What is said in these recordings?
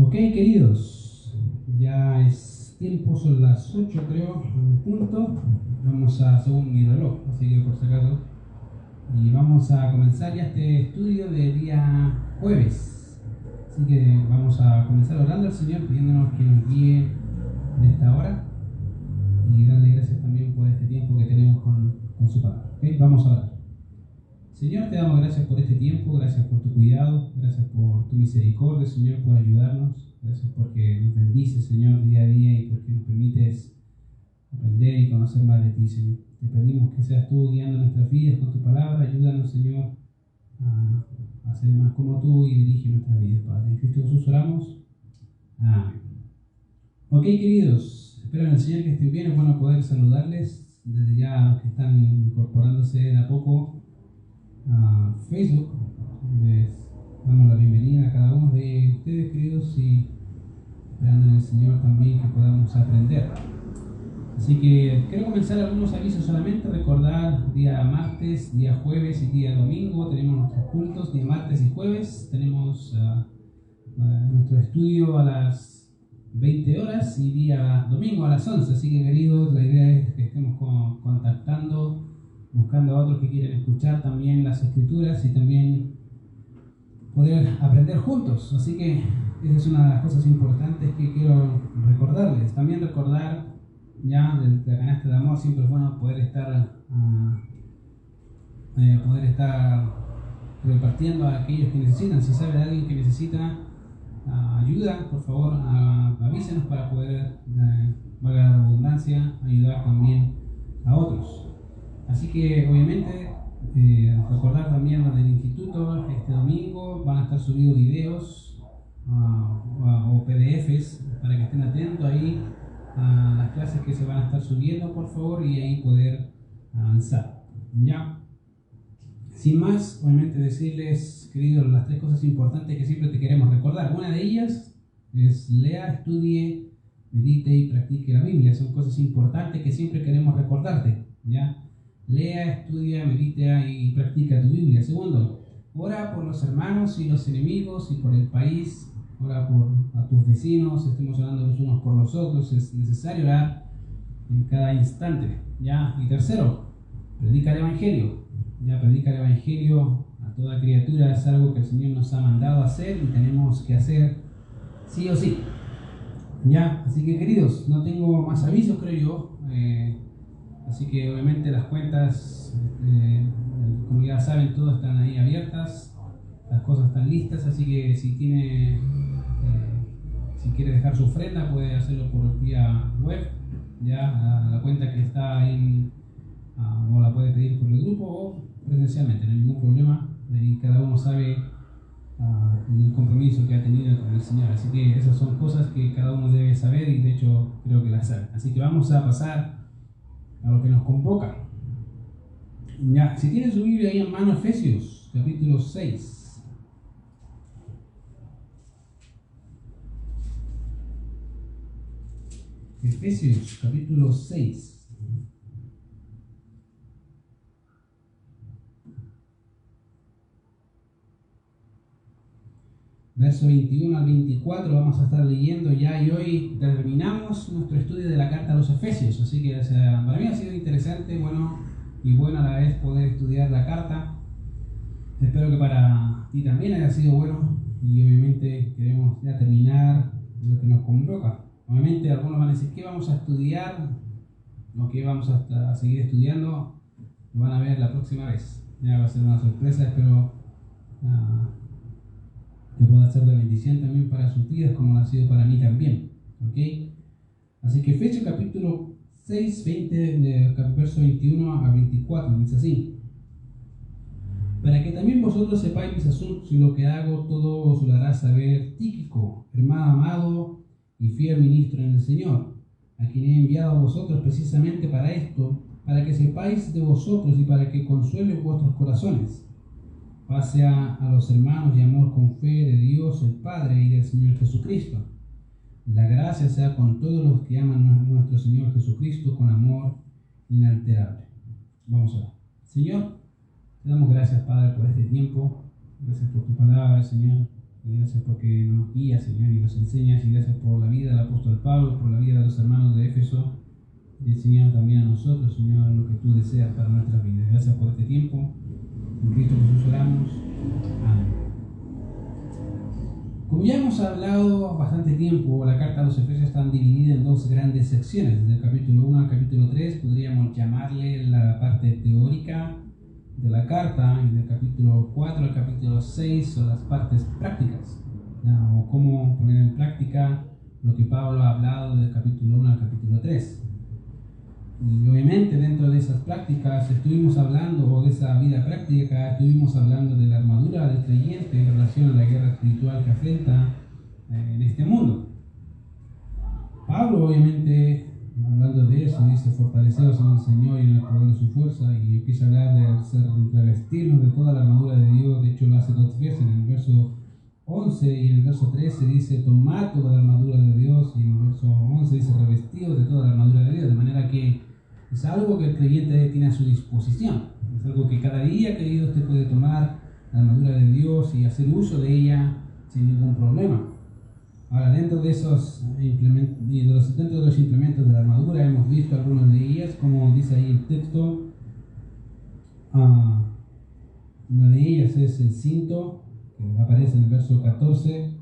Ok, queridos, ya es tiempo, son las 8 creo, en punto. Vamos a, según mi reloj, así que por si acaso. Y vamos a comenzar ya este estudio de día jueves. Así que vamos a comenzar orando al Señor, pidiéndonos que nos guíe en esta hora. Y darle gracias también por este tiempo que tenemos con su palabra. ¿Okay? Vamos a orar. Señor, te damos gracias por este tiempo, gracias por tu cuidado, gracias por tu misericordia, Señor, por ayudarnos, gracias porque nos bendices, Señor, día a día y porque nos permites aprender y conocer más de ti, Señor. Te pedimos que seas tú guiando nuestras vidas con tu palabra, ayúdanos, Señor, a ser más como tú y dirige nuestras vidas, Padre. En Cristo Jesús oramos. Amén. Ok, queridos, espero en el Señor que estén bien, es bueno poder saludarles desde ya a los que están incorporándose de a poco a Facebook. Les damos la bienvenida a cada uno de ustedes, queridos, y esperando en el Señor también que podamos aprender. Así que quiero comenzar algunos avisos solamente, recordar día martes, día jueves y día domingo tenemos nuestros cultos, día martes y jueves tenemos nuestro estudio a las 20 horas y día domingo a las 11, así que queridos, la idea es que estemos contactando, buscando a otros que quieren escuchar también las escrituras y también poder aprender juntos. Así que esa es una de las cosas importantes que quiero recordarles. También recordar ya de la canasta de amor, siempre es bueno poder estar repartiendo a aquellos que necesitan. Si sabe de alguien que necesita ayuda, por favor avísenos para poder, valga la redundancia, ayudar también a otros. Así que obviamente recordar también lo del instituto, este domingo van a estar subidos videos o PDFs para que estén atentos ahí a las clases que se van a estar subiendo, por favor, y ahí poder avanzar. Ya, sin más, obviamente decirles, queridos, las tres cosas importantes que siempre te queremos recordar. Una de ellas es lea, estudie, medite y practique la Biblia. Son cosas importantes que siempre queremos recordarte. Ya, lea, estudia, medita y practica tu Biblia. Segundo, ora por los hermanos y los enemigos y por el país. Ora por a tus vecinos, estemos orando los unos por los otros. Es necesario orar en cada instante. ¿Ya? Y tercero, predica el Evangelio. Ya, predica el Evangelio a toda criatura. Es algo que el Señor nos ha mandado a hacer y tenemos que hacer sí o sí. Ya, así que queridos, no tengo más avisos, creo yo. Así que obviamente las cuentas, como ya saben, todas están ahí abiertas, las cosas están listas, así que si quiere dejar su ofrenda puede hacerlo por vía web, ya la cuenta que está ahí, o la puede pedir por el grupo o presencialmente, no hay ningún problema, y cada uno sabe el compromiso que ha tenido con el Señor, así que esas son cosas que cada uno debe saber y de hecho creo que las sabe. Así que vamos a pasar a lo que nos convoca. Ya, si tienen su Biblia ahí en mano, Efesios capítulo 6. Efesios capítulo 6. Verso 21 al 24 vamos a estar leyendo ya, y hoy terminamos nuestro estudio de la carta a los Efesios, así que para mí ha sido interesante, bueno a la vez poder estudiar la carta. Espero que para ti también haya sido bueno, y obviamente queremos ya terminar lo que nos convoca. Obviamente algunos van a decir, ¿qué vamos a estudiar? O ¿qué vamos a seguir estudiando? Lo van a ver la próxima vez, ya va a ser una sorpresa, espero que pueda ser de bendición también para sus vidas como lo ha sido para mí también. ¿Ok? Así que Efesios capítulo 6, verso 21 a 24, dice así: para que también vosotros sepáis mis asuntos y lo que hago, todo os lo hará saber Tíquico, hermano amado y fiel ministro en el Señor, a quien he enviado a vosotros precisamente para esto, para que sepáis de vosotros y para que consuele vuestros corazones. Pase a los hermanos y amor con fe de Dios el Padre y del Señor Jesucristo. La gracia sea con todos los que aman a nuestro Señor Jesucristo con amor inalterable. Vamos a orar. Señor, te damos gracias, Padre, por este tiempo. Gracias por tu palabra, Señor. y gracias porque nos guías, Señor, y nos enseñas, y gracias por la vida del apóstol Pablo, por la vida de los hermanos de Éfeso, y enseñando también a nosotros, Señor, lo que tú deseas para nuestras vidas. Gracias por este tiempo. En Cristo Jesús oramos. Amén. Como ya hemos hablado bastante tiempo, la carta a los Efesios está dividida en dos grandes secciones. Desde el capítulo 1 al capítulo 3 podríamos llamarle la parte teórica de la carta, y del capítulo 4 al capítulo 6 son las partes prácticas, ¿ya? O cómo poner en práctica lo que Pablo ha hablado del capítulo 1 al capítulo 3. Y obviamente dentro de esas prácticas estuvimos hablando, o de esa vida práctica, estuvimos hablando de la armadura del creyente en relación a la guerra espiritual que afrenta en este mundo. Pablo obviamente, hablando de eso, dice: fortaleceos en el Señor y en el poder de su fuerza, y empieza a hablar de revestirnos de toda la armadura de Dios. De hecho lo hace dos veces, en el verso 11 y en el verso 13 dice: tomad toda la armadura de Dios, y en el verso 11 dice: revestidos de toda la armadura de Dios, de manera que es algo que el creyente tiene a su disposición. Es algo que cada día, querido, usted puede tomar la armadura de Dios y hacer uso de ella sin ningún problema. Ahora, dentro de los implementos de la armadura hemos visto algunos de ellas, como dice ahí el texto. Una de ellas es el cinto, que aparece en el verso 14,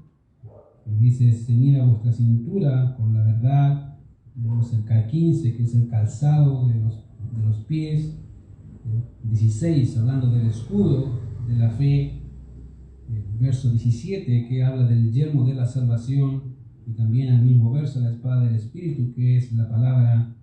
que dice: ceñid a vuestra cintura con la verdad. Tenemos el 15, que es el calzado de los pies. 16, hablando del escudo de la fe. El verso 17, que habla del yelmo de la salvación. Y también el mismo verso, la espada del Espíritu, que es la palabra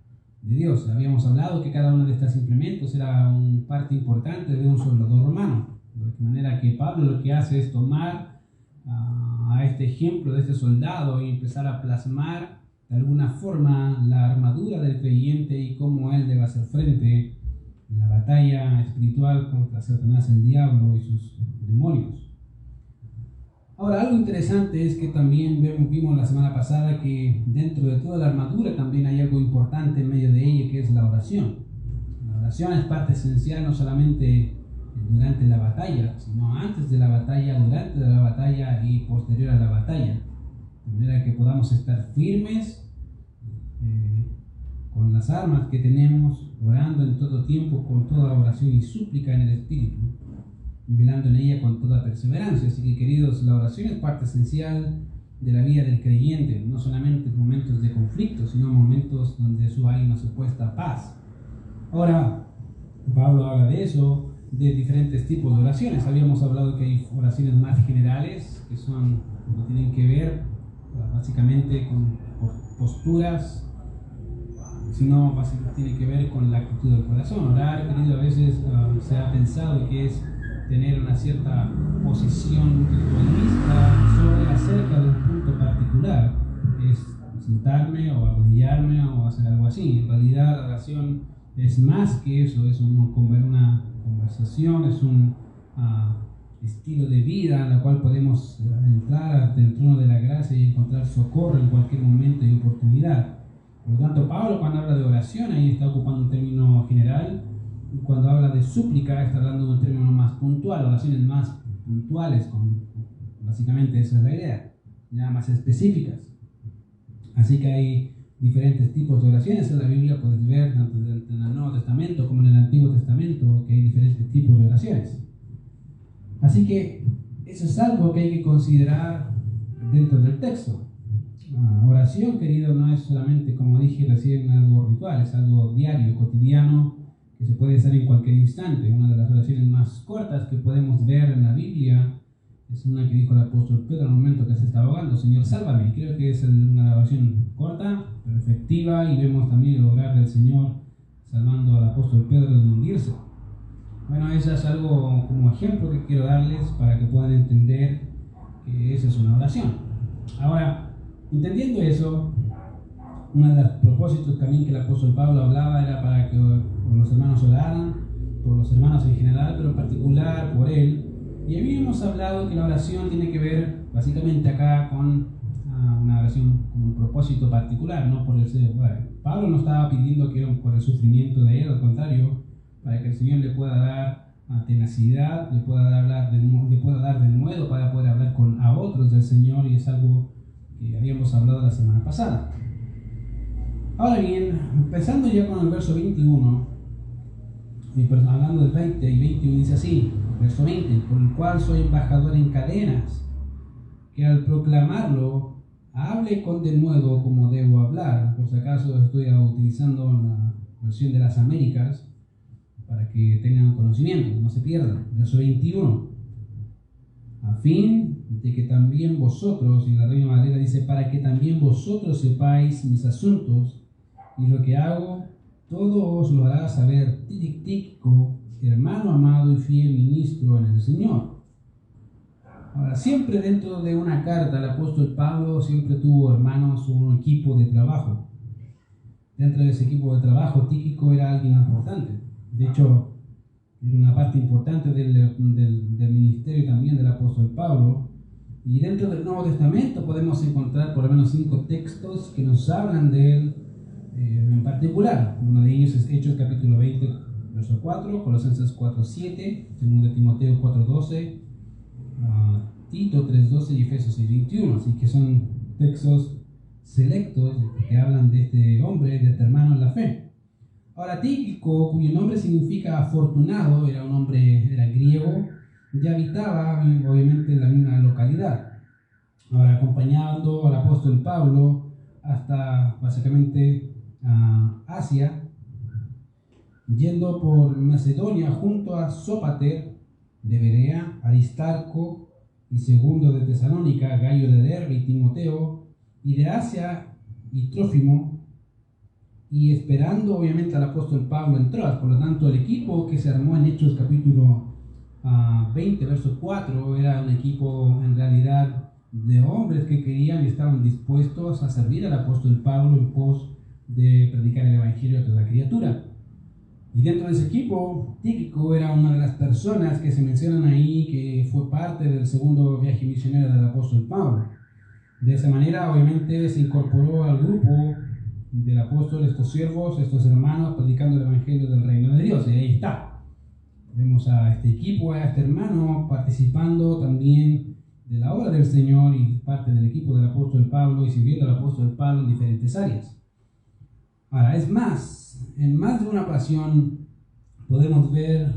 de Dios. Habíamos hablado que cada uno de estos implementos era una parte importante de un soldado romano. De manera que Pablo lo que hace es tomar a este ejemplo de este soldado y empezar a plasmar de alguna forma la armadura del creyente y cómo él debe hacer frente a la batalla espiritual contra Satanás, el diablo y sus demonios. Ahora, algo interesante es que también vimos la semana pasada que dentro de toda la armadura también hay algo importante en medio de ella, que es la oración. La oración es parte esencial no solamente durante la batalla, sino antes de la batalla, durante la batalla y posterior a la batalla. De manera que podamos estar firmes con las armas que tenemos, orando en todo tiempo con toda oración y súplica en el Espíritu, y velando en ella con toda perseverancia. Así que, queridos, la oración es parte esencial de la vida del creyente, no solamente en momentos de conflicto, sino en momentos donde hay una supuesta paz. Ahora, Pablo habla de eso, de diferentes tipos de oraciones. Habíamos hablado que hay oraciones más generales, que no tienen que ver básicamente con posturas, sino básicamente tiene que ver con la actitud del corazón. Orar, querido, a veces se ha pensado que es tener una cierta posición ritualista acerca de un punto particular, es sentarme o arrodillarme o hacer algo así. En realidad la oración es más que eso, es una conversación, es un estilo de vida en la cual podemos entrar ante el trono de la gracia y encontrar socorro en cualquier momento y oportunidad. Por lo tanto, Pablo, cuando habla de oración, ahí está ocupando un término general, y cuando habla de súplica está hablando de un término más puntual, oraciones más puntuales, básicamente esa es la idea, ya más específicas. Así que hay diferentes tipos de oraciones en la Biblia, puedes ver tanto en el Nuevo Testamento como en el Antiguo Testamento que hay diferentes tipos de oraciones. Así que eso es algo que hay que considerar dentro del texto. Oración, querido, no es solamente, como dije recién, algo ritual, es algo diario, cotidiano, que se puede hacer en cualquier instante. Una de las oraciones más cortas que podemos ver en la Biblia es una que dijo el apóstol Pedro en el momento que se está ahogando: Señor, sálvame. Creo que es una oración corta, pero efectiva, y vemos también el obrar del Señor salvando al apóstol Pedro de hundirse. Bueno, eso es algo como ejemplo que quiero darles para que puedan entender que esa es una oración. Ahora, entendiendo eso, uno de los propósitos también que el apóstol Pablo hablaba era para que los hermanos oraran, por los hermanos en general, pero en particular por él. Y habíamos hablado que la oración tiene que ver básicamente acá con una oración con un propósito particular, no por el ser. Bueno, Pablo no estaba pidiendo que era por el sufrimiento de él, al contrario, para que el Señor le pueda dar tenacidad, le pueda dar de nuevo para poder hablar a otros del Señor, y es algo que habíamos hablado la semana pasada. Ahora bien, empezando ya con el verso 21, hablando del 20 y 21, dice así, verso 20, por el cual soy embajador en cadenas, que al proclamarlo, hable con denuedo como debo hablar. Por si acaso estoy utilizando la versión de las Américas, para que tengan conocimiento, no se pierdan. Verso 21, a fin de que también vosotros, y la Reina Valera dice, para que también vosotros sepáis mis asuntos, y lo que hago, todo os lo hará saber Tíquico, hermano amado y fiel ministro en el Señor. Ahora, siempre dentro de una carta, el apóstol Pablo siempre tuvo, hermanos, un equipo de trabajo. Dentro de ese equipo de trabajo, Tíquico era alguien importante. De hecho, era una parte importante del ministerio también del apóstol Pablo. Y dentro del Nuevo Testamento podemos encontrar por lo menos 5 textos que nos hablan de él en particular. Uno de ellos es Hechos capítulo 20, verso 4, Colosenses 4, 7, 2 Timoteo 4, 12, Tito 3, 12 y Efesios 6, 21. Así que son textos selectos que hablan de este hombre, de este hermano en la fe. Ahora, Tíquico, cuyo nombre significa afortunado, era un hombre, era griego, ya habitaba obviamente en la misma localidad. Ahora, acompañando al apóstol Pablo hasta básicamente Asia, yendo por Macedonia junto a Sópater de Berea, Aristarco y Segundo de Tesalónica, Gallo de Derbe y Timoteo, y de Asia y Trófimo, y esperando obviamente al apóstol Pablo en Troas. Por lo tanto, el equipo que se armó en Hechos capítulo 20, verso 4, era un equipo en realidad de hombres que querían y estaban dispuestos a servir al apóstol Pablo en pos de predicar el evangelio a toda criatura. Y dentro de ese equipo, Tíquico era una de las personas que se mencionan ahí que fue parte del segundo viaje misionero del apóstol Pablo. De esa manera, obviamente, se incorporó al grupo del apóstol, estos siervos, estos hermanos, predicando el evangelio del reino de Dios. Y ahí está. Vemos a este equipo, a este hermano, participando también de la obra del Señor y parte del equipo del apóstol Pablo y sirviendo al apóstol Pablo en diferentes áreas. Ahora, es más, en más de una ocasión podemos ver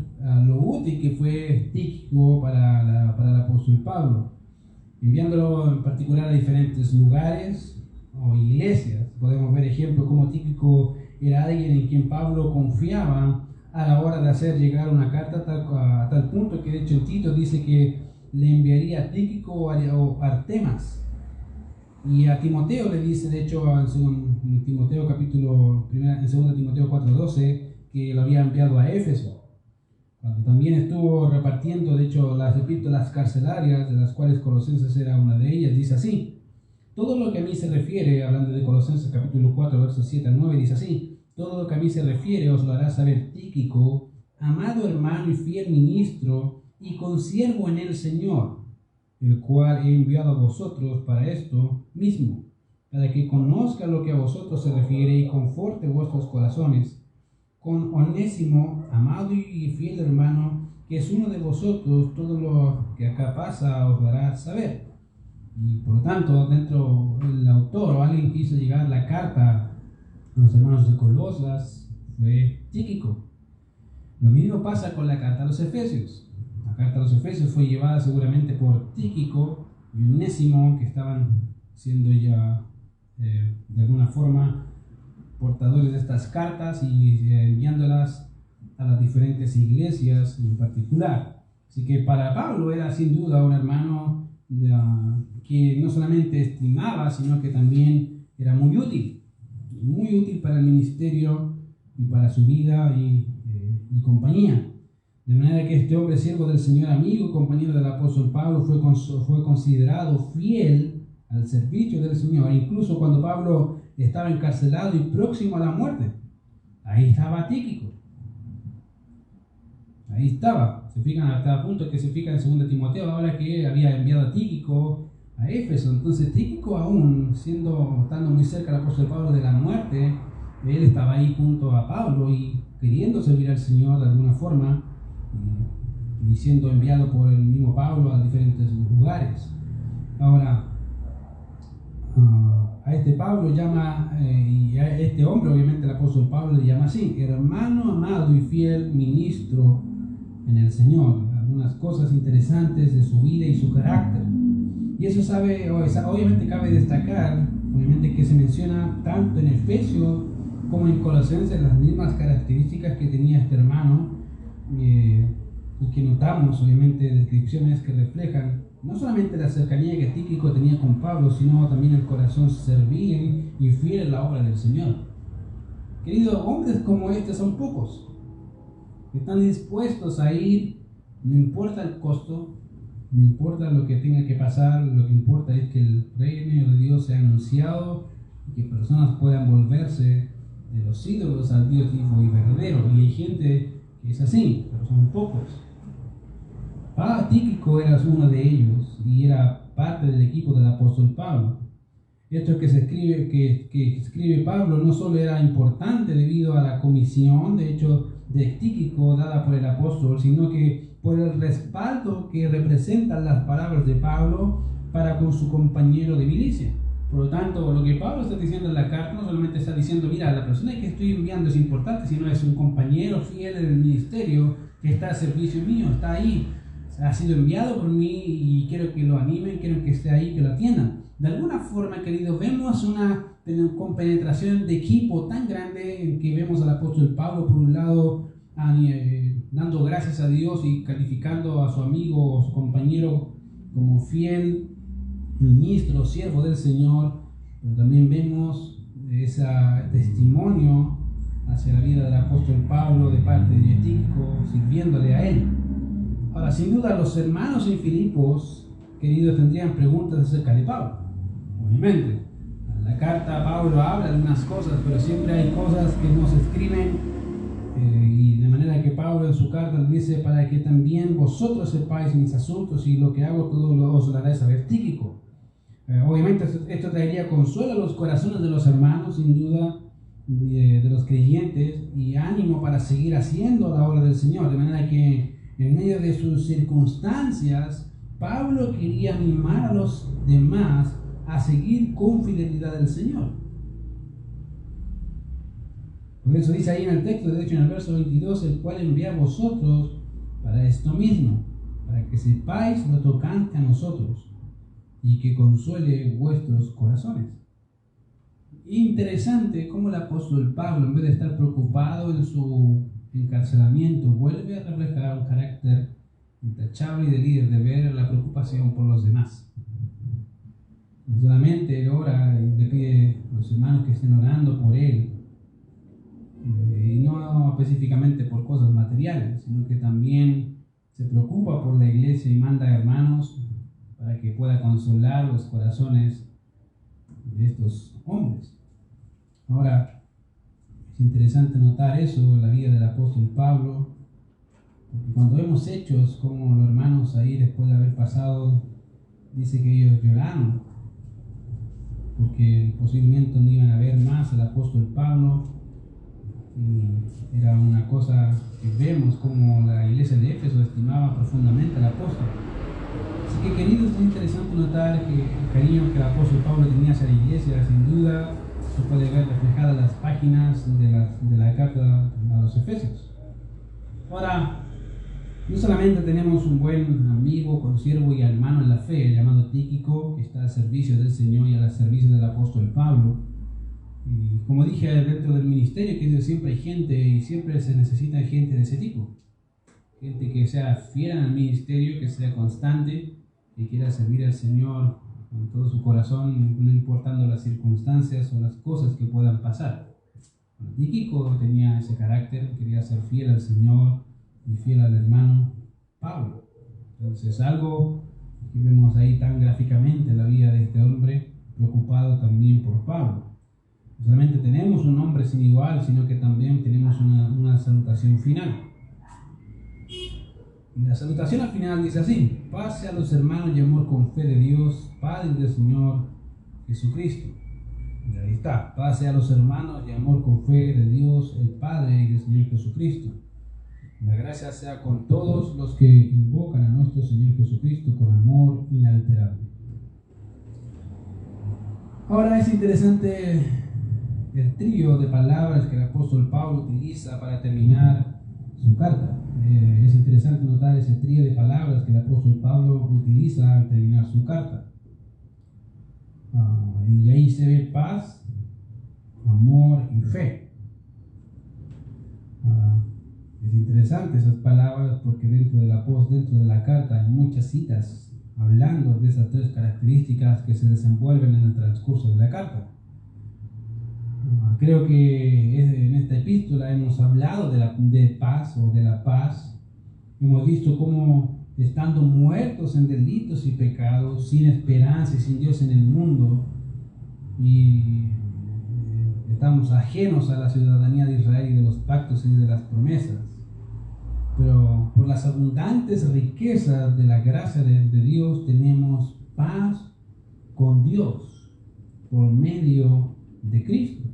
lo útil que fue Tíquico para el apóstol Pablo, enviándolo en particular a diferentes lugares o iglesias. Podemos ver ejemplos como Tíquico era alguien en quien Pablo confiaba a la hora de hacer llegar una carta a tal punto que de hecho en Tito dice que le enviaría a Tíquico o Artemas. Y a Timoteo le dice, de hecho, en Timoteo capítulo 1, en 2 Timoteo 4:12, que lo había enviado a Éfeso. Cuando también estuvo repartiendo, de hecho, las epístolas carcelarias, de las cuales Colosenses era una de ellas, dice así: todo lo que a mí se refiere, hablando de Colosenses capítulo 4, versos 7 al 9, dice así: todo lo que a mí se refiere os lo hará saber Tíquico, amado hermano y fiel ministro, y consiervo en el Señor, el cual he enviado a vosotros para esto mismo, para que conozca lo que a vosotros se refiere y conforte vuestros corazones, con Onésimo, amado y fiel hermano, que es uno de vosotros. Todo lo que acá pasa os lo hará saber. Y por lo tanto, dentro del autor o alguien que hizo llegar la carta a los hermanos de Colosas fue Tíquico. Lo mismo pasa con la carta a los Efesios. La carta a los Efesios fue llevada seguramente por Tíquico y Onésimo, que estaban siendo ya de alguna forma portadores de estas cartas y enviándolas a las diferentes iglesias en particular. Así que para Pablo era sin duda un hermano que no solamente estimaba, sino que también era muy útil para el ministerio y para su vida y compañía. De manera que este hombre, siervo del Señor, amigo y compañero del apóstol Pablo, fue considerado fiel al servicio del Señor. Incluso cuando Pablo estaba encarcelado y próximo a la muerte, ahí estaba Tíquico. Ahí estaba. Se fijan hasta el punto que se fijan en 2 Timoteo, ahora que había enviado a Tíquico a Éfeso. Entonces Tíquico, aún estando muy cerca del apóstol Pablo de la muerte, él estaba ahí junto a Pablo y queriendo servir al Señor de alguna forma, y siendo enviado por el mismo Pablo a diferentes lugares. Ahora, a este Pablo llama, y a este hombre, obviamente el apóstol Pablo le llama así, hermano amado y fiel ministro en el Señor. Algunas cosas interesantes de su vida y su carácter. Y eso obviamente cabe destacar, obviamente que se menciona tanto en Efesios como en Colosenses las mismas características que tenía este hermano, y que notamos obviamente descripciones que reflejan no solamente la cercanía que Tíquico tenía con Pablo, sino también el corazón servil y fiel en la obra del Señor. Queridos, hombres como este son pocos, que están dispuestos a ir, no importa el costo, no importa lo que tenga que pasar, lo que importa es que el reino de Dios sea anunciado y que personas puedan volverse de los ídolos al Dios vivo y verdadero. Y hay gente que es así, pero son pocos. Tíquico era uno de ellos y era parte del equipo del apóstol Pablo. Esto que escribe Pablo no solo era importante debido a la comisión, de hecho, de Tíquico dada por el apóstol, sino que por el respaldo que representan las palabras de Pablo para con su compañero de milicia. Por lo tanto, lo que Pablo está diciendo en la carta no solamente está diciendo, mira, la persona que estoy enviando es importante, sino es un compañero fiel en el ministerio que está al servicio mío, está ahí, ha sido enviado por mí y quiero que lo animen, quiero que esté ahí, que lo atiendan. De alguna forma, queridos, vemos una compenetración de equipo tan grande en que vemos al apóstol Pablo, por un lado, dando gracias a Dios y calificando a su amigo o su compañero como fiel ministro, siervo del Señor, pero también vemos ese testimonio hacia la vida del apóstol Pablo de parte de Tíquico, sirviéndole a él. Ahora, sin duda, los hermanos en Filipos, queridos, tendrían preguntas acerca de Pablo. Obviamente, en la carta Pablo habla de unas cosas, pero siempre hay cosas que no se escriben, y de manera que Pablo en su carta dice, para que también vosotros sepáis mis asuntos y lo que hago todo os lo haré saber Tíquico. Obviamente esto traería consuelo a los corazones de los hermanos, sin duda, de los creyentes, y ánimo para seguir haciendo la obra del Señor, de manera que en medio de sus circunstancias, Pablo quería animar a los demás a seguir con fidelidad al Señor. Por eso dice ahí en el texto, de hecho en el verso 22, el cual envía a vosotros para esto mismo, para que sepáis lo tocante a nosotros y que consuele vuestros corazones. Interesante cómo el apóstol Pablo, en vez de estar preocupado en su encarcelamiento, vuelve a reflejar un carácter intachable y de líder, de ver la preocupación por los demás. No solamente él ora y le pide a los hermanos que estén orando por él, y no específicamente por cosas materiales, sino que también se preocupa por la iglesia y manda hermanos para que pueda consolar los corazones de estos hombres. Ahora, es interesante notar eso en la vida del apóstol Pablo, porque cuando vemos hechos como los hermanos ahí, después de haber pasado, dice que ellos lloraron, porque posiblemente no iban a ver más al apóstol Pablo, y era una cosa que vemos como la iglesia de Éfeso estimaba profundamente al apóstol. Así que, queridos, es interesante notar que el cariño que el apóstol Pablo tenía hacia la iglesia, sin duda, se puede ver reflejada en las páginas de la carta a los Efesios. Ahora, no solamente tenemos un buen amigo, consiervo y hermano en la fe, llamado Tíquico, que está al servicio del Señor y al servicio del apóstol Pablo. Y como dije, dentro del ministerio, que siempre hay gente y siempre se necesita gente de ese tipo. Gente que sea fiel al ministerio, que sea constante, que quiera servir al Señor con todo su corazón, no importando las circunstancias o las cosas que puedan pasar. Tíquico tenía ese carácter, quería ser fiel al Señor y fiel al hermano Pablo. Entonces, algo que vemos ahí tan gráficamente en la vida de este hombre, preocupado también por Pablo. No solamente tenemos un nombre sin igual, sino que también tenemos una salutación final. Y la salutación al final dice así: paz a los hermanos y amor con fe de Dios, Padre del Señor Jesucristo. Y ahí está, paz a los hermanos y amor con fe de Dios, el Padre y del Señor Jesucristo. La gracia sea con todos los que invocan a nuestro Señor Jesucristo con amor inalterable. Ahora es interesante el trío de palabras que el apóstol Pablo utiliza para terminar su carta. Es interesante notar ese trío de palabras que el apóstol Pablo utiliza al terminar su carta. Y ahí se ve paz, amor y fe. Es interesante esas palabras porque dentro de la carta hay muchas citas hablando de esas tres características que se desenvuelven en el transcurso de la carta. Creo que en esta epístola hemos hablado de paz o de la paz. Hemos visto cómo estando muertos en delitos y pecados, sin esperanza y sin Dios en el mundo, y estamos ajenos a la ciudadanía de Israel y de los pactos y de las promesas. Pero por las abundantes riquezas de la gracia de Dios tenemos paz con Dios por medio de Cristo.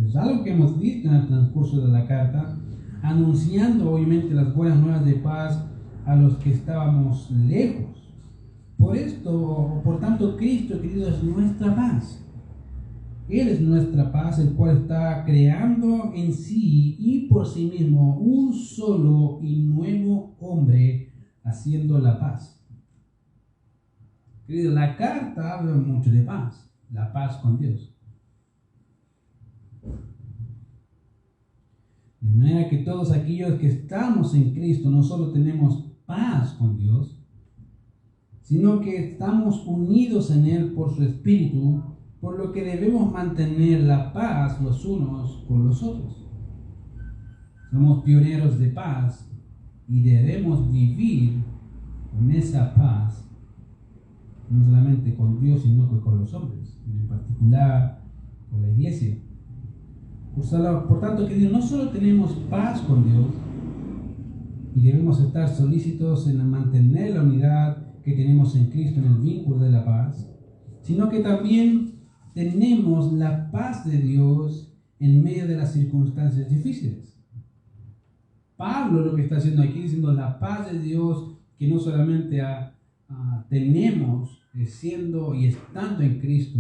Es algo que hemos visto en el transcurso de la carta, anunciando obviamente las buenas nuevas de paz a los que estábamos lejos. Por tanto, Cristo, querido, es nuestra paz. Él es nuestra paz, el cual está creando en sí y por sí mismo un solo y nuevo hombre haciendo la paz. Querido, la carta habla mucho de paz, la paz con Dios. De manera que todos aquellos que estamos en Cristo no solo tenemos paz con Dios, sino que estamos unidos en Él por su Espíritu, por lo que debemos mantener la paz los unos con los otros. Somos pioneros de paz y debemos vivir con esa paz, no solamente con Dios, sino que con los hombres, en particular con la iglesia. Por tanto, queridos, no solo tenemos paz con Dios y debemos estar solícitos en mantener la unidad que tenemos en Cristo en el vínculo de la paz, sino que también tenemos la paz de Dios en medio de las circunstancias difíciles. Pablo lo que está haciendo aquí, diciendo la paz de Dios que no solamente tenemos siendo y estando en Cristo,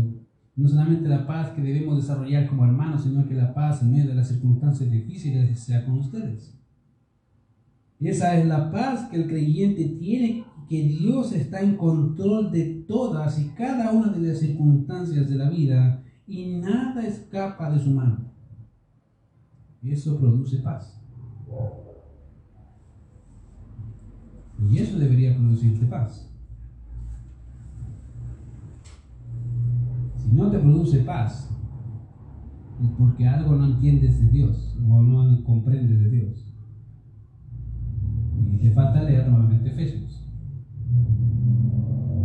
no solamente la paz que debemos desarrollar como hermanos, sino que la paz en medio de las circunstancias difíciles sea con ustedes. Esa es la paz que el creyente tiene, que Dios está en control de todas y cada una de las circunstancias de la vida y nada escapa de su mano. Eso produce paz. Y eso debería producirte paz. Si no te produce paz, es porque algo no entiendes de Dios o no comprendes de Dios. Y te falta leer nuevamente Efesios.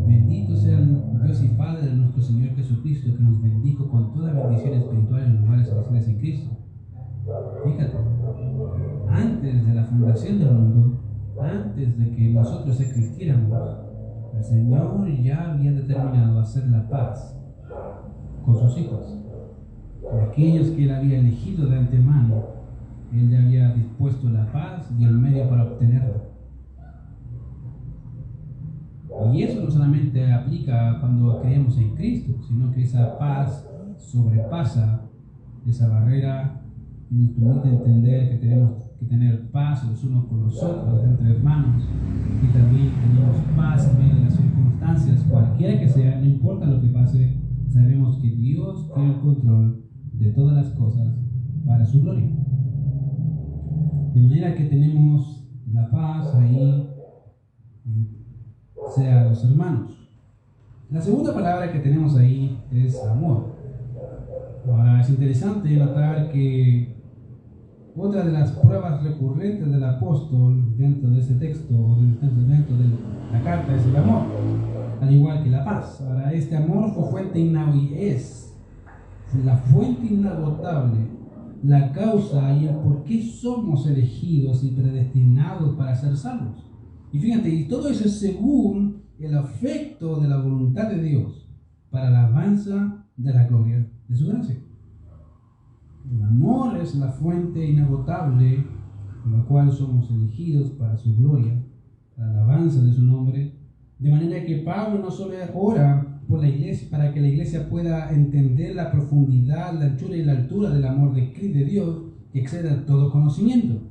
Bendito sea Dios y Padre de nuestro Señor Jesucristo, que nos bendijo con toda bendición espiritual en lugares celestiales en Cristo. Fíjate, antes de la fundación del mundo, antes de que nosotros existiéramos, el Señor ya había determinado hacer la paz con sus hijos. De aquellos que Él había elegido de antemano, Él ya había dispuesto la paz y el medio para obtenerla. Y eso no solamente aplica cuando creemos en Cristo, sino que esa paz sobrepasa esa barrera y nos permite entender que tenemos que tener paz los unos con los otros, entre hermanos, y también tenemos paz en medio de las circunstancias, cualquiera que sea, no importa lo que pase, sabemos que Dios tiene el control de todas las cosas para su gloria. De manera que tenemos la paz ahí, sea los hermanos. La segunda palabra que tenemos ahí es amor. Ahora es interesante notar que otra de las pruebas recurrentes del apóstol dentro de ese texto, o dentro de la carta, es el amor, al igual que la paz. Ahora, este amor fue la fuente inagotable, la causa y el por qué somos elegidos y predestinados para ser salvos. Y fíjate, y todo eso es según el afecto de la voluntad de Dios para la alabanza de la gloria de su gracia. El amor es la fuente inagotable con la cual somos elegidos para su gloria, para la alabanza de su nombre, de manera que Pablo no solo ora por la iglesia, para que la iglesia pueda entender la profundidad, la anchura y la altura del amor de Dios que excede a todo conocimiento.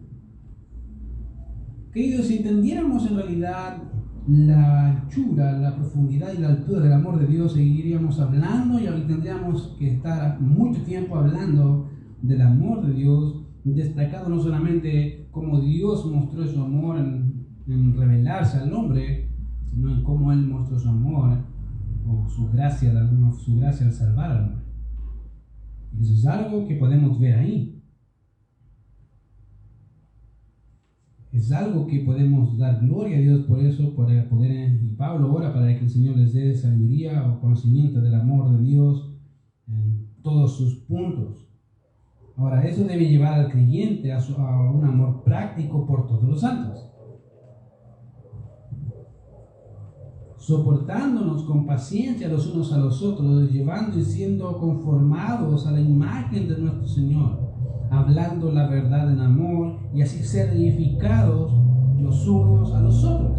Queridos, si entendiéramos en realidad la anchura, la profundidad y la altura del amor de Dios, seguiríamos hablando y tendríamos que estar mucho tiempo hablando del amor de Dios, destacado no solamente cómo Dios mostró su amor en revelarse al hombre, sino en cómo Él mostró su amor o su gracia al salvar al hombre. Y eso es algo que podemos ver ahí. Es algo que podemos dar gloria a Dios por eso, y Pablo ora para que el Señor les dé sabiduría o conocimiento del amor de Dios en todos sus puntos. Ahora, eso debe llevar al creyente a un amor práctico por todos los santos, soportándonos con paciencia los unos a los otros, llevando y siendo conformados a la imagen de nuestro Señor, hablando la verdad en amor y así ser edificados los unos a los otros.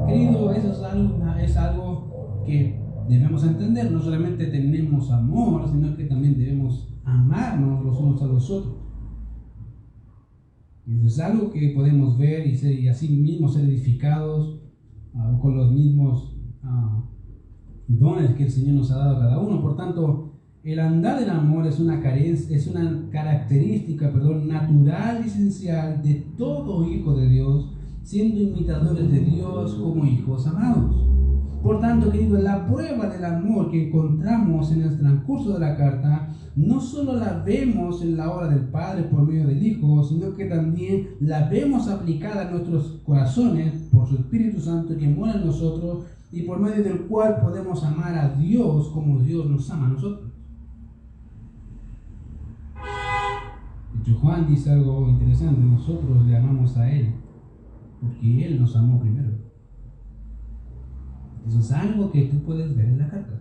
Querido, eso es algo que debemos entender. No solamente tenemos amor, sino que también debemos amarnos los unos a los otros. Y eso es algo que podemos ver y así mismo ser edificados con los mismos dones que el Señor nos ha dado a cada uno. Por tanto, el andar en amor es una característica natural y esencial de todo hijo de Dios, siendo imitadores de Dios como hijos amados. Por tanto, querido, la prueba del amor que encontramos en el transcurso de la carta no solo la vemos en la obra del Padre por medio del Hijo, sino que también la vemos aplicada a nuestros corazones por su Espíritu Santo que mora en nosotros y por medio del cual podemos amar a Dios como Dios nos ama a nosotros. De hecho, Juan dice algo interesante: nosotros le amamos a Él porque Él nos amó primero. Eso es algo que tú puedes ver en la carta.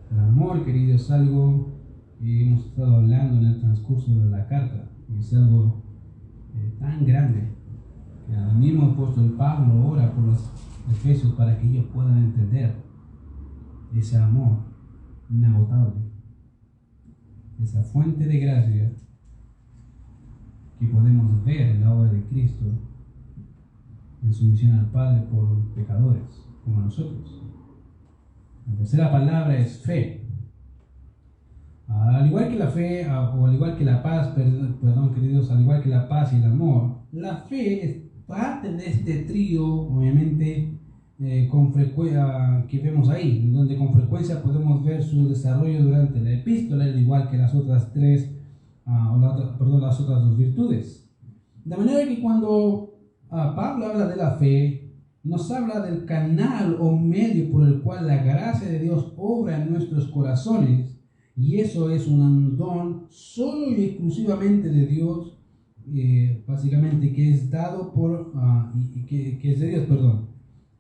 El amor, querido, es algo que hemos estado hablando en el transcurso de la carta. Y es algo tan grande que el mismo apóstol Pablo ora por los efesios para que ellos puedan entender ese amor inagotable, esa fuente de gracia que podemos ver en la obra de Cristo en su misión al Padre por pecadores como nosotros. La tercera palabra es fe. Al igual que la fe, o al igual que la paz, queridos, al igual que la paz y el amor, la fe es parte de este trío, obviamente, que vemos ahí, donde con frecuencia podemos ver su desarrollo durante la epístola, al igual que las otras las otras dos virtudes. De manera que cuando Pablo habla de la fe, nos habla del canal o medio por el cual la gracia de Dios obra en nuestros corazones, y eso es un don solo y exclusivamente de Dios, básicamente que es dado que es de Dios, perdón.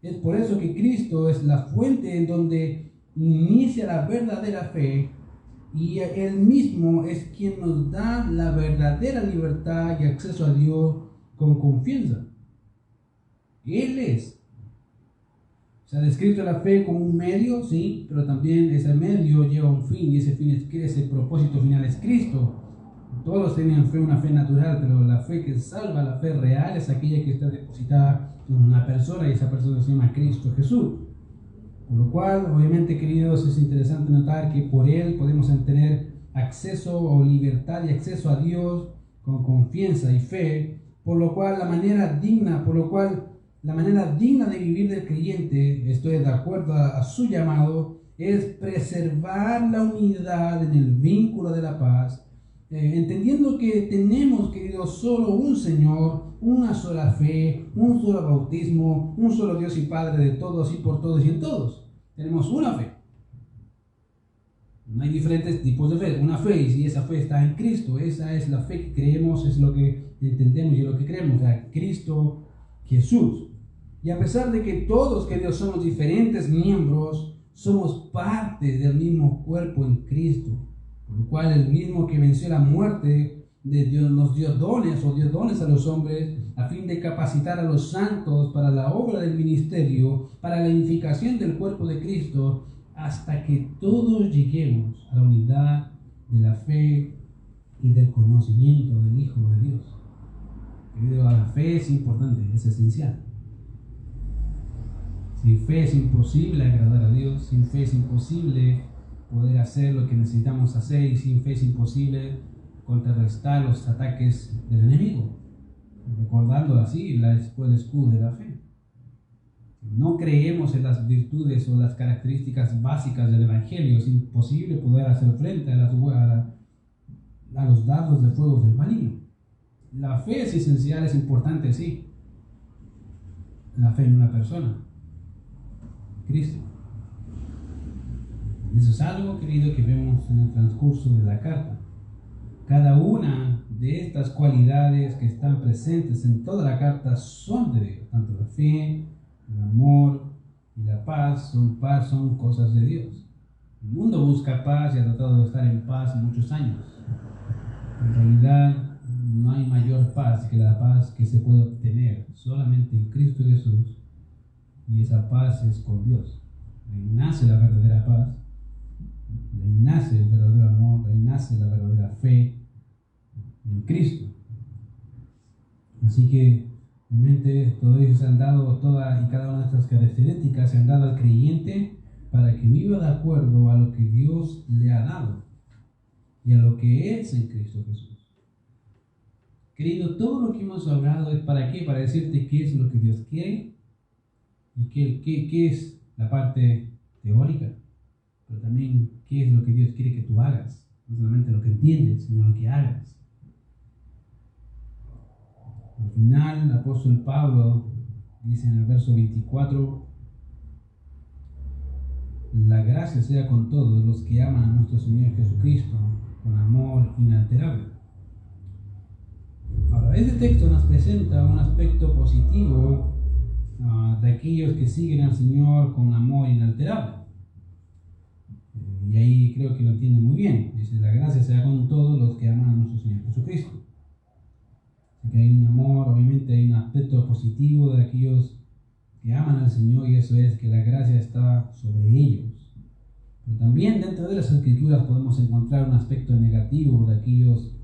Es por eso que Cristo es la fuente en donde inicia la verdadera fe, y Él mismo es quien nos da la verdadera libertad y acceso a Dios con confianza. Él es. Se ha descrito la fe como un medio, sí, pero también ese medio lleva un fin, y ese propósito final es Cristo. Todos tenían fe, una fe natural, pero la fe que salva, la fe real, es aquella que está depositada en una persona, y esa persona se llama Cristo Jesús. Por lo cual, obviamente, queridos, es interesante notar que por Él podemos tener acceso o libertad y acceso a Dios con confianza y fe, por lo cual la manera digna de vivir del creyente, estoy de acuerdo a su llamado, es preservar la unidad en el vínculo de la paz, entendiendo que tenemos, queridos, solo un Señor, una sola fe, un solo bautismo, un solo Dios y Padre de todos y por todos y en todos. Tenemos una fe. No hay diferentes tipos de fe, una fe, y si esa fe está en Cristo, esa es la fe que creemos, es lo que entendemos y lo que creemos, o sea, Cristo Jesús. Y a pesar de que todos, queridos, somos diferentes miembros, somos parte del mismo cuerpo en Cristo, por lo cual el mismo que venció la muerte de Dios nos dio dones o dio dones a los hombres a fin de capacitar a los santos para la obra del ministerio, para la edificación del cuerpo de Cristo, hasta que todos lleguemos a la unidad de la fe y del conocimiento del Hijo de Dios. Querido, la fe es importante, es esencial. Sin fe es imposible agradar a Dios, sin fe es imposible poder hacer lo que necesitamos hacer y sin fe es imposible contrarrestar los ataques del enemigo. Recordando así el escudo de la fe. Si no creemos en las virtudes o las características básicas del Evangelio, es imposible poder hacer frente a los dardos de fuego del maligno. La fe es esencial, es importante, sí. La fe en una persona, Cristo. Eso es algo, querido, que vemos en el transcurso de la carta. Cada una de estas cualidades que están presentes en toda la carta son de Dios. Tanto la fe, el amor y la paz son cosas de Dios. El mundo busca paz y ha tratado de estar en paz muchos años. En realidad no hay mayor paz que la paz que se puede obtener solamente en Cristo Jesús, y esa paz es con Dios. De ahí nace la verdadera paz, de ahí nace el verdadero amor, de ahí nace la verdadera fe en Cristo. Así que realmente todo ello se han dado, toda y cada una de estas características se han dado al creyente para que viva de acuerdo a lo que Dios le ha dado y a lo que es en Cristo Jesús. Querido, todo lo que hemos hablado es ¿para qué? Para decirte qué es lo que Dios quiere y qué es la parte teórica, pero también qué es lo que Dios quiere que tú hagas. No solamente lo que entiendes, sino lo que hagas. Al final, el apóstol Pablo dice en el verso 24: la gracia sea con todos los que aman a nuestro Señor Jesucristo con amor inalterable. Ahora, este texto nos presenta un aspecto positivo de aquellos que siguen al Señor con amor inalterable. Y ahí creo que lo entiende muy bien. Dice: la gracia sea con todos los que aman a nuestro Señor Jesucristo. Así que hay un amor, obviamente hay un aspecto positivo de aquellos que aman al Señor, y eso es que la gracia está sobre ellos. Pero también dentro de las Escrituras podemos encontrar un aspecto negativo de aquellos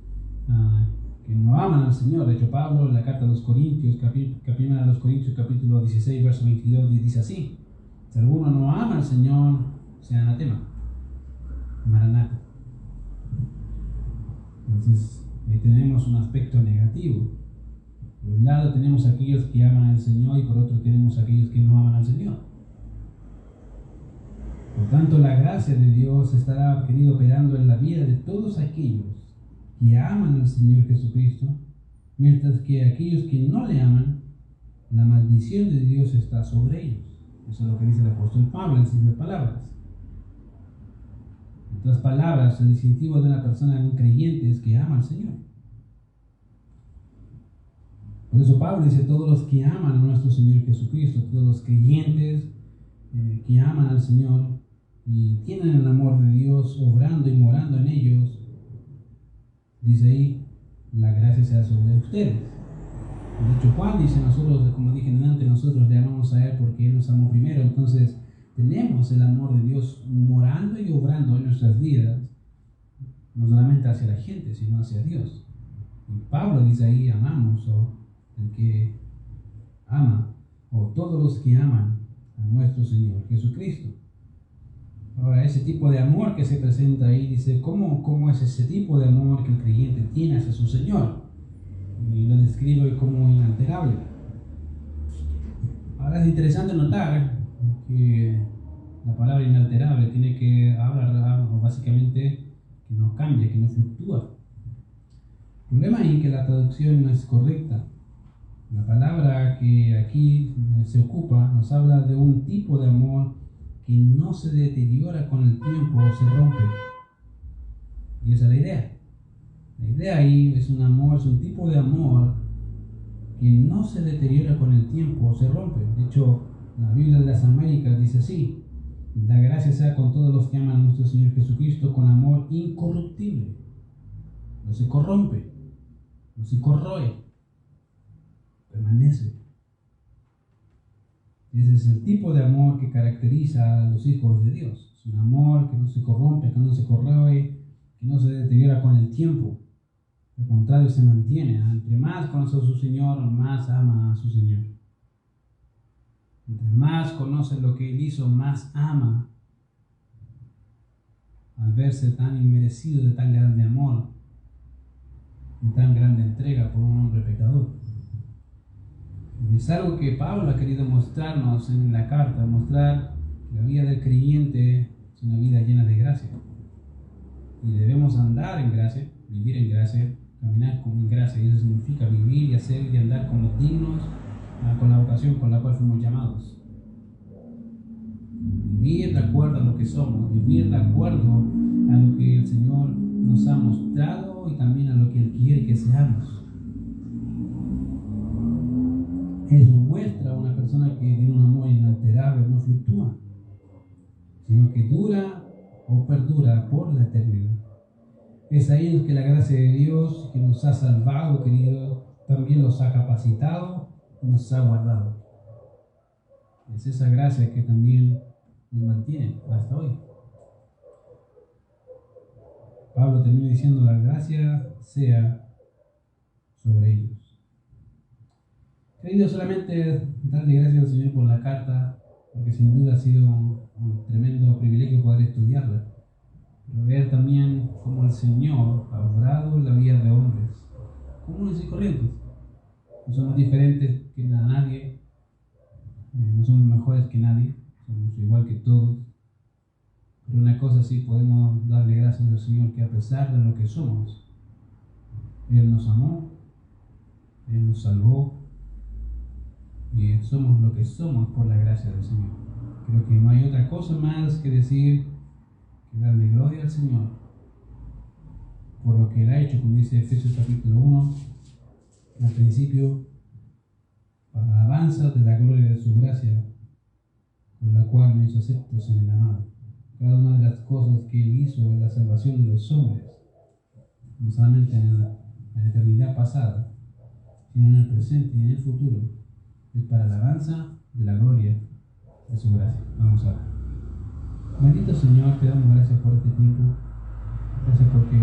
que no aman al Señor. De hecho, Pablo en la carta a los Corintios, capítulo 16, verso 22, dice así: si alguno no ama al Señor, sea anatema. Maranata. Entonces, ahí tenemos un aspecto negativo. Por un lado tenemos aquellos que aman al Señor y por otro tenemos aquellos que no aman al Señor. Por tanto, la gracia de Dios estará, querido, operando en la vida de todos aquellos que aman al Señor Jesucristo, mientras que aquellos que no le aman, la maldición de Dios está sobre ellos. Eso es lo que dice el apóstol Pablo en simples palabras. En otras palabras, el distintivo de una persona, de un creyente, es que ama al Señor. Por eso Pablo dice: todos los que aman a nuestro Señor Jesucristo, todos los creyentes que aman al Señor y tienen el amor de Dios obrando y morando en ellos, dice ahí, la gracia sea sobre ustedes. De hecho, Juan dice: nosotros, como dije antes, nosotros le amamos a Él porque Él nos amó primero. Entonces tenemos el amor de Dios morando y obrando en nuestras vidas, no solamente hacia la gente, sino hacia Dios. Y Pablo dice ahí: amamos, o el que ama, o todos los que aman a nuestro Señor Jesucristo. Ahora, ese tipo de amor que se presenta ahí, dice, ¿cómo es ese tipo de amor que el creyente tiene hacia su Señor? Y lo describe como inalterable. Ahora es interesante notar que la palabra inalterable tiene que hablar básicamente que no cambia, que no fluctúa. El problema es que la traducción no es correcta. La palabra que aquí se ocupa nos habla de un tipo de amor que no se deteriora con el tiempo o se rompe. Y esa es la idea. La idea ahí es un amor, es un tipo de amor que no se deteriora con el tiempo o se rompe. De hecho, la Biblia de las Américas dice así: la gracia sea con todos los que aman a nuestro Señor Jesucristo con amor incorruptible. No se corrompe. no se corroe, permanece. Ese es el tipo de amor que caracteriza a los hijos de Dios. Es un amor que no se corrompe, que no se corroe, que no se deteriora con el tiempo. Al contrario, se mantiene. Entre más conoce a su Señor, más ama a su Señor. Entre más conoce lo que Él hizo, más ama. Al verse tan inmerecido de tan grande amor y tan grande entrega por un hombre pecador. Y es algo que Pablo ha querido mostrarnos en la carta, mostrar que la vida del creyente es una vida llena de gracia. Y debemos andar en gracia, vivir en gracia, caminar en gracia. Y eso significa vivir y hacer y andar como dignos con la vocación con la cual fuimos llamados. Vivir de acuerdo a lo que somos, vivir de acuerdo a lo que el Señor nos ha mostrado y también a lo que Él quiere que seamos. Eso muestra a una persona que tiene un amor inalterable, no fluctúa, sino que dura o perdura por la eternidad. Es ahí en que la gracia de Dios, que nos ha salvado, querido, también los ha capacitado y nos ha guardado. Es esa gracia que también nos mantiene hasta hoy. Pablo termina diciendo: la gracia sea sobre ellos. Querido, solamente darle gracias al Señor por la carta, porque sin duda ha sido un tremendo privilegio poder estudiarla, pero ver también cómo el Señor ha obrado en la vida de hombres comunes y corrientes. No somos diferentes que nadie, no somos mejores que nadie, somos igual que todos, pero una cosa sí podemos darle gracias al Señor, que a pesar de lo que somos, Él nos amó, Él nos salvó, y somos lo que somos por la gracia del Señor. Creo que no hay otra cosa más que decir que darle gloria al Señor por lo que Él ha hecho, como dice Efesios capítulo 1, al principio, para la alabanza de la gloria de su gracia, con la cual nos hizo aceptos en el amado. Cada una de las cosas que Él hizo en la salvación de los hombres, no solamente en la eternidad pasada, sino en el presente y en el futuro, es para la alabanza de la gloria de su gracia. Vamos a ver. Bendito Señor, te damos gracias por este tiempo. Gracias porque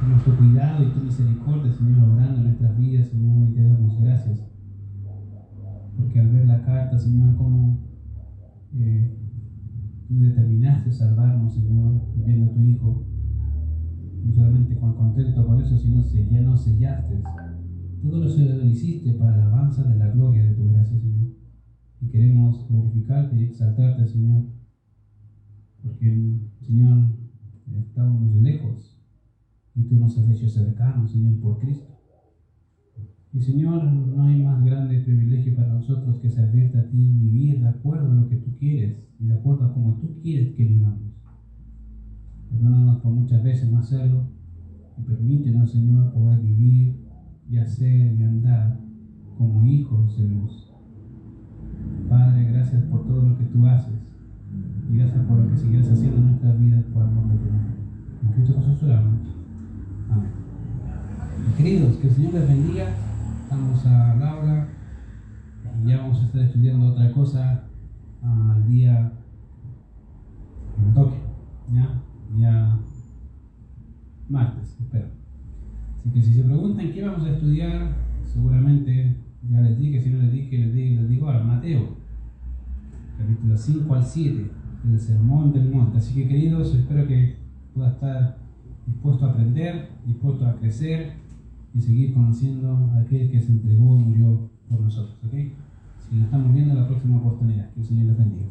tenemos tu cuidado y tu misericordia, Señor, obrando en nuestras vidas, Señor, y te damos gracias. Porque al ver la carta, Señor, cómo tú determinaste salvarnos, Señor, viendo a tu Hijo, no solamente contento por eso, sino ya nos sellaste. Todo eso lo hiciste para la alabanza de la gloria de tu gracia, Señor. Y queremos glorificarte y exaltarte, Señor, porque, Señor, estábamos lejos y tú nos has hecho cercanos, Señor, por Cristo. Y, Señor, no hay más grande privilegio para nosotros que servirte a ti y vivir de acuerdo a lo que tú quieres y de acuerdo a como tú quieres que vivamos. Perdónanos por muchas veces no hacerlo y permítenos, Señor, poder vivir y hacer y andar como hijos de luz. Padre, gracias por todo lo que tú haces y gracias por lo que sigues haciendo en nuestras vidas por amor de tu nombre. En Cristo Jesús oramos. Amén. Queridos, que el Señor les bendiga. Estamos a la hora y ya vamos a estar estudiando otra cosa al día que me toque, ya martes, espero. Así que si se preguntan qué vamos a estudiar, seguramente ya les dije, si no les dije, les digo ahora, Mateo, capítulo 5 al 7, del Sermón del Monte. Así que, queridos, espero que pueda estar dispuesto a aprender, dispuesto a crecer y seguir conociendo a aquel que se entregó y murió por nosotros, ¿ok? Si nos estamos viendo en la próxima oportunidad, que el Señor les bendiga.